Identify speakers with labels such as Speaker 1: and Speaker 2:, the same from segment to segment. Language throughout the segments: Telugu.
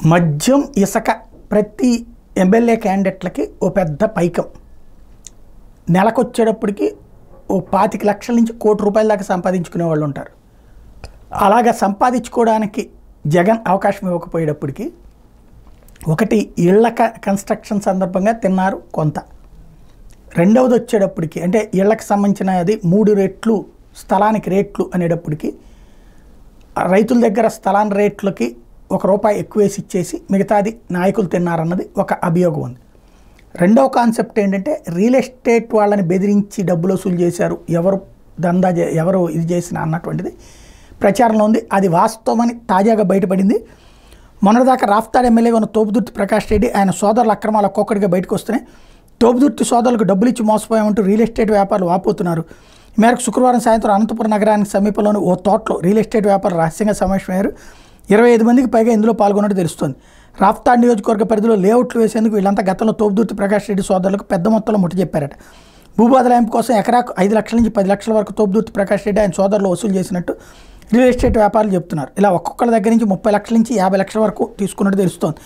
Speaker 1: మద్యం ఇసుక ప్రతి ఎమ్మెల్యే క్యాండిడేట్లకి ఓ పెద్ద పైకం. నెలకొచ్చేటప్పటికి ఓ 25 లక్షల నుంచి ₹1 కోటి దాకా సంపాదించుకునే వాళ్ళు ఉంటారు. అలాగా సంపాదించుకోవడానికి జగన్ అవకాశం ఇవ్వకపోయేటప్పటికి ఒకటి ఇళ్ల కన్స్ట్రక్షన్ సందర్భంగా తిన్నారు కొంత. రెండవది వచ్చేటప్పటికి అంటే ఇళ్లకు సంబంధించిన అది 3 రెట్లు స్థలానికి రేట్లు అనేటప్పటికి రైతుల దగ్గర స్థలాన్ని రేట్లకి ₹1 ఎక్కువ వేసి ఇచ్చేసి మిగతాది నాయకులు తిన్నారన్నది ఒక అభియోగం ఉంది. రెండవ కాన్సెప్ట్ ఏంటంటే రియల్ ఎస్టేట్ వాళ్ళని బెదిరించి డబ్బులు వసూలు చేశారు, ఎవరు ఇది చేసినా అన్నటువంటిది ప్రచారంలో ఉంది. అది వాస్తవమని తాజాగా బయటపడింది. మొన్నటిదాకా రాఫ్తాడ్ ఎమ్మెల్యేగా ఉన్న తోపుదుర్తి ప్రకాష్ రెడ్డి ఆయన సోదరుల అక్రమాలు ఒక్కొక్కటిగా బయటకు వస్తున్నాయి. తోపుదుర్తి సోదరులకు డబ్బులు ఇచ్చి మోసపోయామంటూ రియల్ ఎస్టేట్ వ్యాపారులు వాపోతున్నారు. ఈ మేరకు శుక్రవారం సాయంత్రం అనంతపురం నగరానికి సమీపంలోని ఓ తోటలో రియల్ ఎస్టేట్ వ్యాపారులు రహస్యంగా సమావేశమయ్యారు. 25 మందికి పైగా ఇందులో పాల్గొన్నట్టు తెలుస్తోంది. రాఫ్తాడ్ నియోజకవర్గ పరిధిలో లేఅవుట్లు వేసేందుకు వీళ్ళంతా గతంలో తోపుదుర్తి ప్రకాష్ రెడ్డి సోదరులకు పెద్ద మొత్తంలో ముట్ట చెప్పారట. భూబదలాయింపు కోసం ఎకరాకు 5 లక్షల నుంచి 10 లక్షల వరకు తోపుదుర్తి ప్రకాష్ రెడ్డి ఆయన సోదరులు వసూలు చేసినట్టు రియల్ ఎస్టేట్ వ్యాపారులు చెప్తున్నారు. ఇలా ఒక్కొక్కరి దగ్గర నుంచి 30 లక్షల నుంచి 50 లక్షల వరకు తీసుకున్నట్టు తెలుస్తోంది.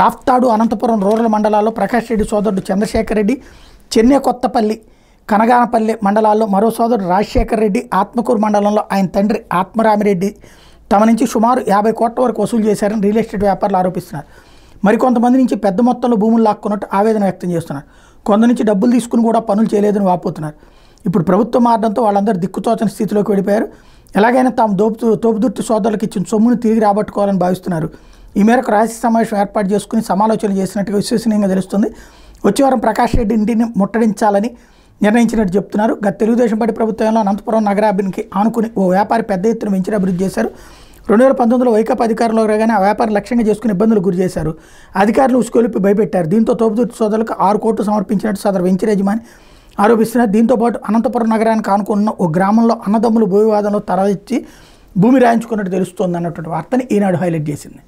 Speaker 1: రాఫ్తాడు, అనంతపురం రూరల్ మండలాల్లో ప్రకాష్ రెడ్డి సోదరుడు చంద్రశేఖర్ రెడ్డి, చెన్నై కొత్తపల్లి, కనగానపల్లి మండలాల్లో మరో సోదరుడు రాజశేఖర్ రెడ్డి, ఆత్మకూరు మండలంలో ఆయన తండ్రి ఆత్మరామిరెడ్డి తమ నుంచి సుమారు 50 కోట్ల వరకు వసూలు చేశారని రియల్ ఎస్టేట్ వ్యాపారులు ఆరోపిస్తున్నారు. మరికొంతమంది నుంచి పెద్ద మొత్తంలో భూములు లాక్కున్నట్టు ఆవేదన వ్యక్తం చేస్తున్నారు. కొంత నుంచి డబ్బులు తీసుకుని కూడా పనులు చేయలేదని వాపోతున్నారు. ఇప్పుడు ప్రభుత్వం మారడంతో వాళ్ళందరూ దిక్కుతోచని స్థితిలోకి వెళ్ళిపోయారు. ఎలాగైనా తాము తోపుదుర్తి సోదరులకు ఇచ్చిన సొమ్మును తిరిగి రాబట్టుకోవాలని భావిస్తున్నారు. ఈ మేరకు రహస్య సమావేశం ఏర్పాటు చేసుకుని సమాలోచనలు చేసినట్టుగా విశ్వసనీయంగా తెలుస్తుంది. వచ్చే వారం ప్రకాష్ రెడ్డి ఇంటిని ముట్టడించాలని నిర్ణయించినట్టు చెప్తున్నారు. గత తెలుగుదేశం పార్టీ ప్రభుత్వంలో అనంతపురం నగరాభివృద్ధికి ఆనుకుని ఓ వ్యాపారి పెద్ద ఎత్తున వెంచర్ అభివృద్ధి చేశారు. 2019లో వైకాపా అధికారంలో రాగానే ఆ వ్యాపారం లక్ష్యంగా చేసుకుని ఇబ్బందులు గురి చేశారు. అధికారులు ఉసుకొలిపి భయపెట్టారు. దీంతో తోపుదుర్తి సోదరులకు 6 కోట్లు సమర్పించినట్టు సదరు వెంచర్ యజమాని ఆరోపిస్తున్నారు. దీంతోపాటు అనంతపురం నగరానికి ఆనుకున్న ఓ గ్రామంలో అన్నదమ్ములు భూ వివాదంలో తరలిచ్చి భూమి రాయించుకున్నట్టు తెలుస్తోంది అన్నటువంటి వార్తని ఈనాడు హైలైట్ చేసింది.